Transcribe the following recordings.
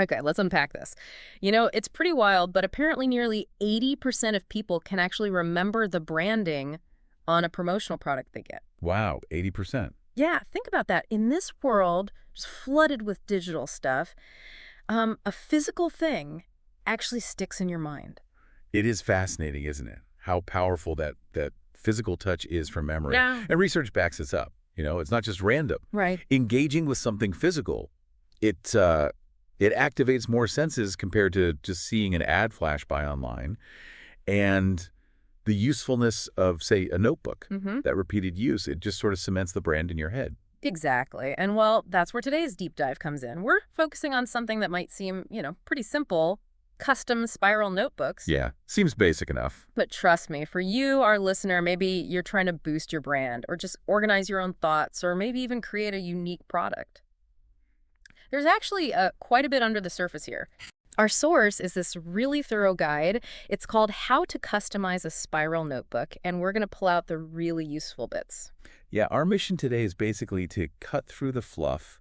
Okay, let's unpack this. You know, it's pretty wild, but apparently nearly 80% of people can actually remember the branding on a promotional product they get. Wow, 80%. Yeah, think about that. In this world, just flooded with digital stuff, a physical thing actually sticks in your mind. It is fascinating, isn't it? How powerful that physical touch is for memory. Yeah. And research backs this up. It's not just random. Right. Engaging with something physical, it activates more senses compared to just seeing an ad flash by online. And the usefulness of, say, a notebook, Mm-hmm. that repeated use, it just sort of cements the brand in your head. Exactly. And well, that's where today's deep dive comes in. We're focusing on something that might seem, pretty simple, custom spiral notebooks. Yeah, seems basic enough. But trust me, for you, our listener, maybe you're trying to boost your brand or just organize your own thoughts or maybe even create a unique product. There's actually quite a bit under the surface here. Our source is this really thorough guide. It's called How to Customize a Spiral Notebook, and we're going to pull out the really useful bits. Yeah, our mission today is basically to cut through the fluff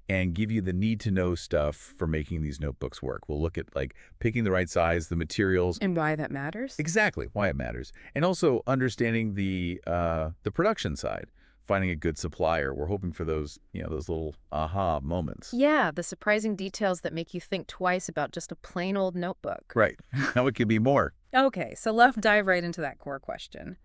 and give you the need-to-know stuff for making these notebooks work. We'll look at, like, picking the right size, the materials, And why that matters? exactly why it matters, and also understanding the production side, finding a good supplier. We're hoping for those, those little aha moments. Yeah, the surprising details that make you think twice about just a plain old notebook. Right. Now it could be more. Okay, so let's dive right into that core question.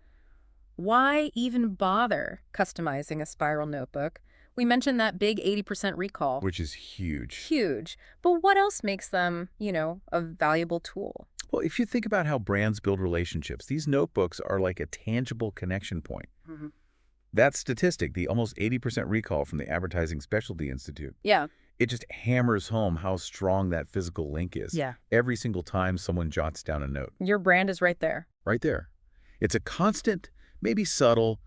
Why even bother customizing a spiral notebook? We mentioned that big 80% recall. Which is huge. Huge. But what else makes them, a valuable tool? Well, if you think about how brands build relationships, these notebooks are like a tangible connection point. Hmm. That statistic, the almost 80% recall from the Advertising Specialty Institute, Yeah. it just hammers home how strong that physical link is. Yeah. Every single time someone jots down a note. Your brand is right there. Right there. It's a constant, maybe subtle,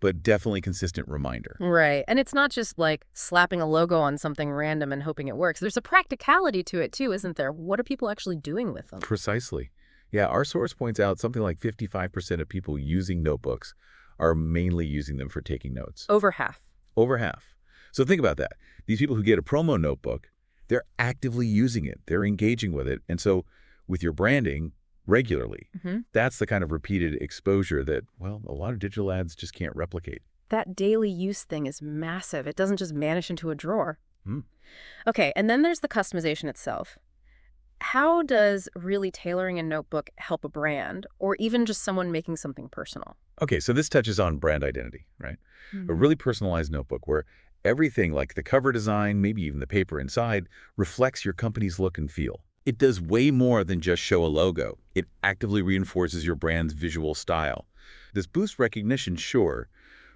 but definitely consistent reminder. Right. And it's not just like slapping a logo on something random and hoping it works. There's a practicality to it too, isn't there? What are people actually doing with them? Precisely. Yeah, our source points out something like 55% of people using notebooks are mainly using them for taking notes. Over half. Over half. So think about that. These people who get a promo notebook, they're actively using it. They're engaging with it. And so with your branding regularly, Hmm. that's the kind of repeated exposure that, well, a lot of digital ads just can't replicate. That daily use thing is massive. It doesn't just vanish into a drawer. Hmm. Okay, and then there's the customization itself. How does really tailoring a notebook help a brand or even just someone making something personal? Okay, so this touches on brand identity, right? A Mhm. really personalized notebook where everything like the cover design, maybe even the paper inside, reflects your company's look and feel. It does way more than just show a logo. It actively reinforces your brand's visual style. This boosts recognition, sure,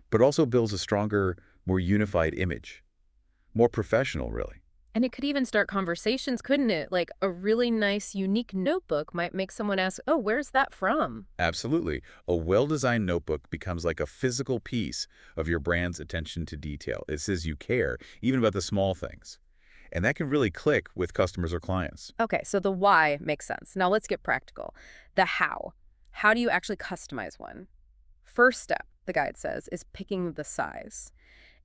but also builds a stronger, more unified image. More professional, really. And it could even start conversations, couldn't it? Like a really nice, unique notebook might make someone ask, oh, where's that from? Absolutely. A well-designed notebook becomes like a physical piece of your brand's attention to detail. It says you care, even about the small things. And that can really click with customers or clients. Okay, so the why makes sense. Now let's get practical. The how. How do you actually customize one? First step, the guide says, is picking the size.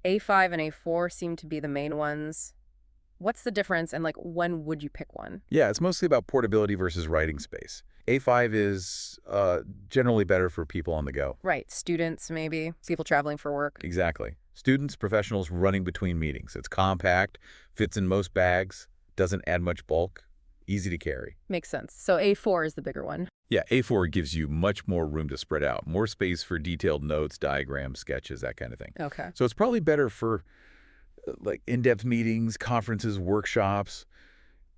A5 and A4 seem to be the main ones. What's the difference and like when would you pick one? Yeah, it's mostly about portability versus writing space. A5 is generally better for people on the go. Right, students maybe, people traveling for work. Exactly. Students, professionals running between meetings. It's compact, fits in most bags, doesn't add much bulk, easy to carry. Makes sense. So A4 is the bigger one. Yeah, A4 gives you much more room to spread out, more space for detailed notes, diagrams, sketches, that kind of thing. Okay. So it's probably better for like in-depth meetings, conferences, workshops,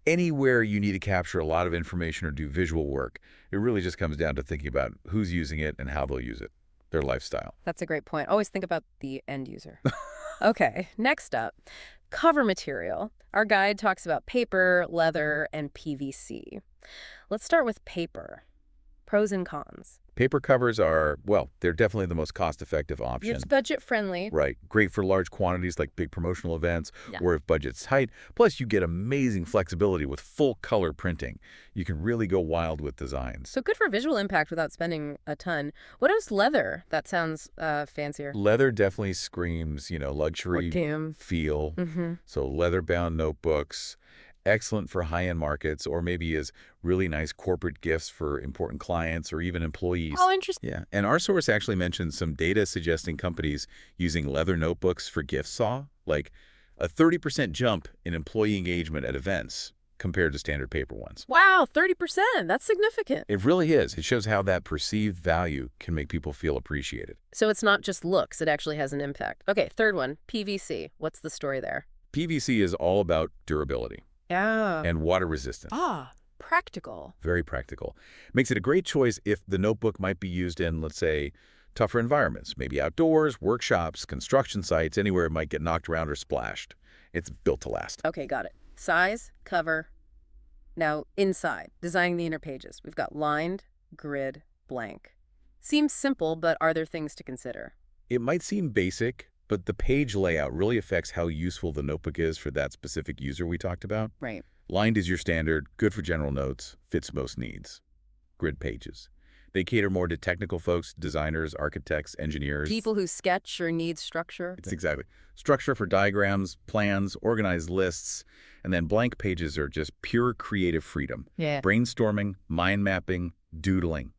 anywhere you need to capture a lot of information or do visual work. It really just comes down to thinking about who's using it and how they'll use it, their lifestyle. That's a great point. Always think about the end user. Okay, next up, cover material. Our guide talks about paper, leather, and PVC. Let's start with paper. Pros and cons. Paper covers are, well, they're definitely the most cost-effective option. It's budget friendly. Right. Great for large quantities like big promotional events Yeah. or if budget's tight. Plus, you get amazing flexibility with full color printing. You can really go wild with designs. So good for visual impact without spending a ton. What else leather? That sounds fancier. Leather definitely screams, luxury Premium. feel. Mm-hmm. So leather-bound notebooks. Excellent for high-end markets or maybe as really nice corporate gifts for important clients or even employees. Oh, interesting. Yeah, and our source actually mentioned some data suggesting companies using leather notebooks for gift saw, like a 30% jump in employee engagement at events compared to standard paper ones. Wow, 30%. That's significant. It really is. It shows how that perceived value can make people feel appreciated. So it's not just looks, it actually has an impact. Okay, third one, PVC. What's the story there? PVC is all about durability Yeah. and water resistance. Ah, practical. Very practical. Makes it a great choice if the notebook might be used in, let's say, tougher environments, maybe outdoors, workshops, construction sites, anywhere it might get knocked around or splashed. It's built to last. Okay, got it. Size, cover. Now, inside, designing the inner pages. We've got lined, grid, blank. Seems simple, but are there things to consider? It might seem basic, but the page layout really affects how useful the notebook is for that specific user we talked about. Right. Lined is your standard, good for general notes, fits most needs. Grid pages. They cater more to technical folks, designers, architects, engineers. People who sketch or need structure. It's exactly. Structure for diagrams, plans, organized lists, and then blank pages are just pure creative freedom. Yeah. Brainstorming, mind mapping, doodling.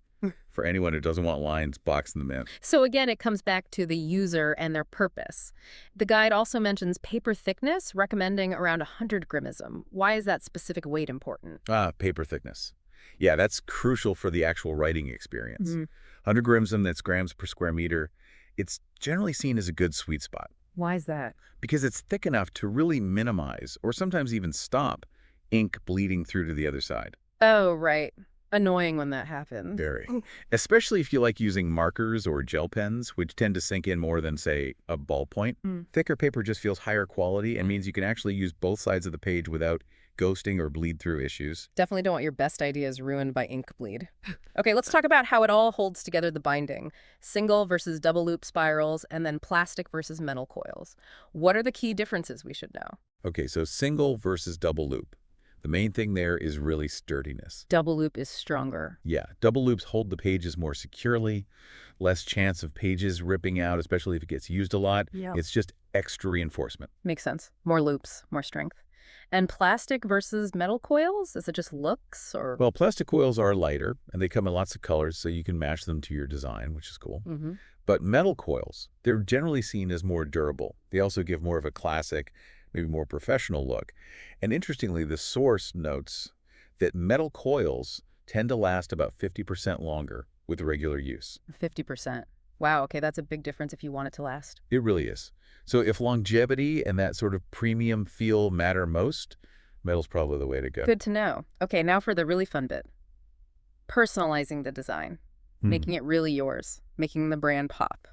For anyone who doesn't want lines boxing them in. So again, it comes back to the user and their purpose. The guide also mentions paper thickness, recommending around 100 grimmism. Why is that specific weight important? Paper thickness. Yeah, that's crucial for the actual writing experience. Mhm. 100 grimsum, that's grams per square meter. It's generally seen as a good sweet spot Why is that? because it's thick enough to really minimize or sometimes even stop ink bleeding through to the other side. Oh, right. Annoying when that happens. Very. Especially if you like using markers or gel pens, which tend to sink in more than, say, a ballpoint. Mm. Thicker paper just feels higher quality and means you can actually use both sides of the page without ghosting or bleed-through issues. Definitely don't want your best ideas ruined by ink bleed. Okay, let's talk about how it all holds together the binding. Single versus double loop spirals, and then plastic versus metal coils. What are the key differences we should know? Okay, so single versus double loop. The main thing there is really sturdiness. Double loop is stronger. Yeah, double loops hold the pages more securely, less chance of pages ripping out, especially if it gets used a lot. Yeah. It's just extra reinforcement. Makes sense. More loops, more strength. And plastic versus metal coils? Is it just looks or? Well, plastic coils are lighter, and they come in lots of colors, so you can match them to your design, which is cool. Mm-hmm. But metal coils, they're generally seen as more durable. They also give more of a classic, maybe more professional look. And interestingly, the source notes that metal coils tend to last about 50% longer with regular use. 50%. Wow, okay, that's a big difference if you want it to last. It really is. So if longevity and that sort of premium feel matter most, metal's probably the way to go. Good to know. Okay, now for the really fun bit. Personalizing the design. Making it really yours. Making the brand pop.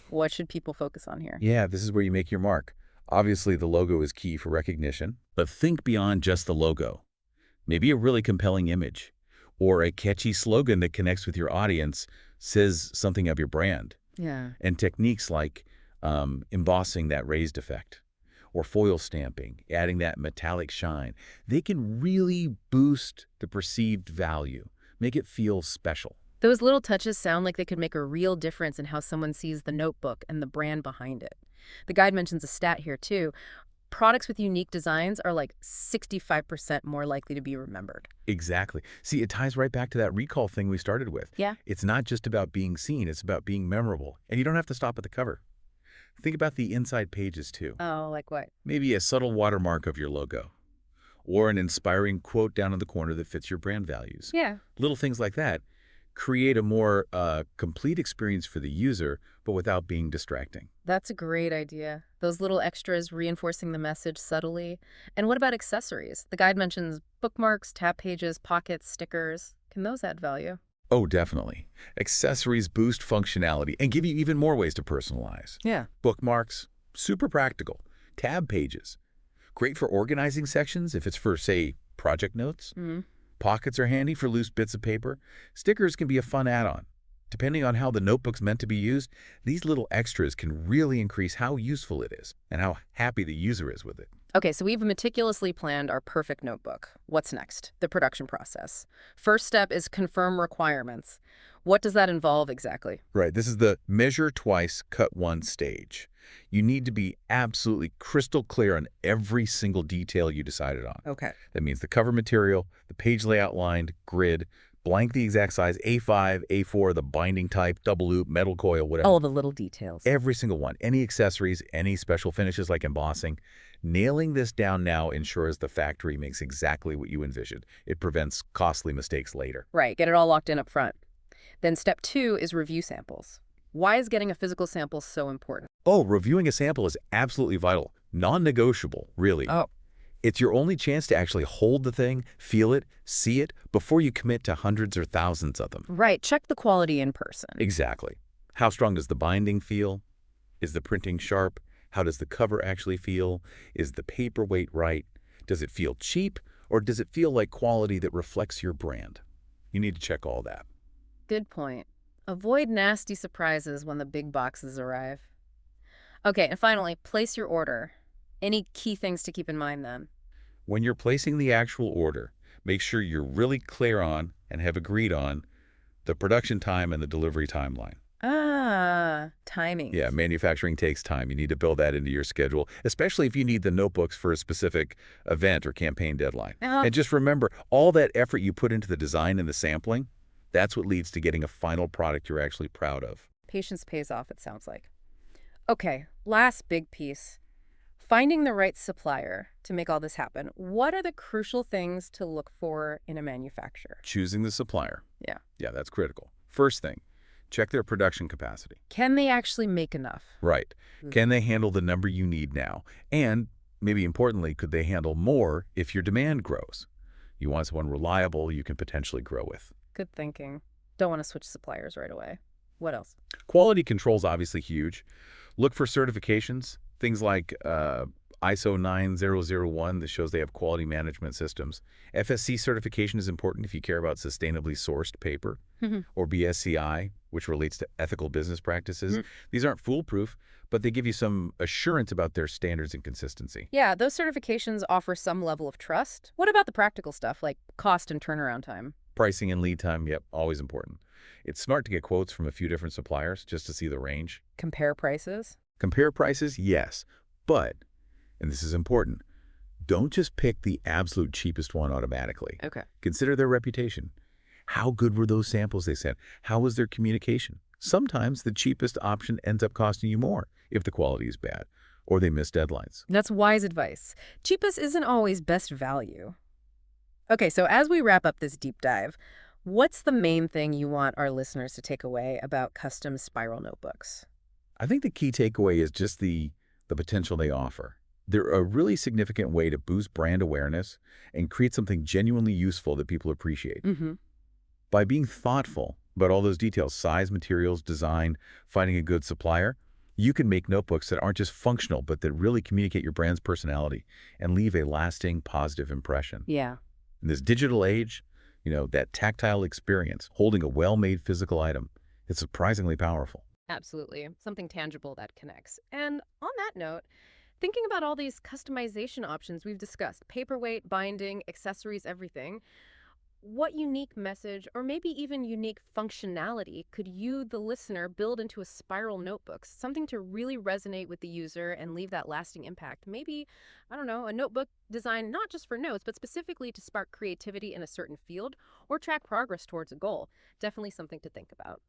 What should people focus on here? Yeah, this is where you make your mark. Obviously, the logo is key for recognition, but think beyond just the logo. Maybe a really compelling image or a catchy slogan that connects with your audience, says something of your brand. Yeah. And techniques like embossing that raised effect or foil stamping, adding that metallic shine, they can really boost the perceived value, make it feel special. Those little touches sound like they could make a real difference in how someone sees the notebook and the brand behind it. The guide mentions a stat here, too. Products with unique designs are like 65% more likely to be remembered. Exactly. See, it ties right back to that recall thing we started with. Yeah. It's not just about being seen, it's about being memorable. And you don't have to stop at the cover. Think about the inside pages, too. Oh, like what? Maybe a subtle watermark of your logo or an inspiring quote down in the corner that fits your brand values. Yeah. Little things like that create a more complete experience for the user, but without being distracting. That's a great idea. Those little extras reinforcing the message subtly. And what about accessories? The guide mentions bookmarks, tab pages, pockets, stickers. Can those add value? Oh, definitely. Accessories boost functionality and give you even more ways to personalize. Yeah. Bookmarks, super practical. Tab pages, great for organizing sections if it's for, say, project notes. Mm-hmm. Pockets are handy for loose bits of paper. Stickers can be a fun add-on. Depending on how the notebook's meant to be used, these little extras can really increase how useful it is and how happy the user is with it. Okay, so we've meticulously planned our perfect notebook. What's next? The production process. First step is confirm requirements. What does that involve exactly? Right. This is the measure twice, cut once stage. You need to be absolutely crystal clear on every single detail you decided on. Okay. That means the cover material, the page layout lined, grid, blank the exact size, A5, A4, the binding type, double loop, metal coil, whatever. All the little details. Every single one. Any accessories, any special finishes like embossing. Nailing this down now ensures the factory makes exactly what you envisioned. It prevents costly mistakes later. Right, get it all locked in up front. Then step 2 is review samples. Why is getting a physical sample so important? Oh, reviewing a sample is absolutely vital. Non-negotiable, really. Oh, It's your only chance to actually hold the thing, feel it, see it, before you commit to hundreds or thousands of them. right. Check the quality in person. Exactly. How strong does the binding feel? Is the printing sharp? How does the cover actually feel? Is the paperweight right? Does it feel cheap, or does it feel like quality that reflects your brand? You need to check all that. Good point. Avoid nasty surprises when the big boxes arrive. Okay, and finally, place your order. Any key things to keep in mind then? When you're placing the actual order, make sure you're really clear on and have agreed on the production time and the delivery timeline. Ah, timing. Yeah, manufacturing takes time. You need to build that into your schedule, especially if you need the notebooks for a specific event or campaign deadline. Uh, And just remember, all that effort you put into the design and the sampling, that's what leads to getting a final product you're actually proud of. Patience pays off, it sounds like. Okay, last big piece. Finding the right supplier to make all this happen. What are the crucial things to look for in a manufacturer? Choosing the supplier. Yeah. Yeah, that's critical. First thing, check their production capacity. Can they actually make enough? Right. Mm. Can they handle the number you need now? And maybe importantly, could they handle more if your demand grows? You want someone reliable you can potentially grow with. Good thinking. Don't want to switch suppliers right away. What else? Quality control is obviously huge. Look for certifications, things like ISO 9001 that shows they have quality management systems. FSC certification is important if you care about sustainably sourced paper, or BSCI, which relates to ethical business practices. Mhm. These aren't foolproof, but they give you some assurance about their standards and consistency. Yeah, those certifications offer some level of trust. What about the practical stuff like cost and turnaround time? Pricing and lead time, yep, always important. It's smart to get quotes from a few different suppliers just to see the range. Compare prices? Compare prices, yes, but, and this is important, don't just pick the absolute cheapest one automatically. Okay. Consider their reputation. How good were those samples they sent? How was their communication? Sometimes the cheapest option ends up costing you more if the quality is bad or they miss deadlines. That's wise advice. Cheapest isn't always best value. Okay, so as we wrap up this deep dive, what's the main thing you want our listeners to take away about custom spiral notebooks? I think the key takeaway is just the potential they offer. They're a really significant way to boost brand awareness and create something genuinely useful that people appreciate. Mm-hmm. By being thoughtful about all those details, size, materials, design, finding a good supplier, you can make notebooks that aren't just functional, but that really communicate your brand's personality and leave a lasting positive impression. Yeah. In this digital age, that tactile experience, holding a well-made physical item, is surprisingly powerful. Absolutely. Something tangible that connects. And on that note, thinking about all these customization options we've discussed, paperweight, binding, accessories, everything, what unique message or maybe even unique functionality could you, the listener, build into a spiral notebook? Something to really resonate with the user and leave that lasting impact. Maybe, I don't know, a notebook designed not just for notes, but specifically to spark creativity in a certain field or track progress towards a goal. Definitely something to think about.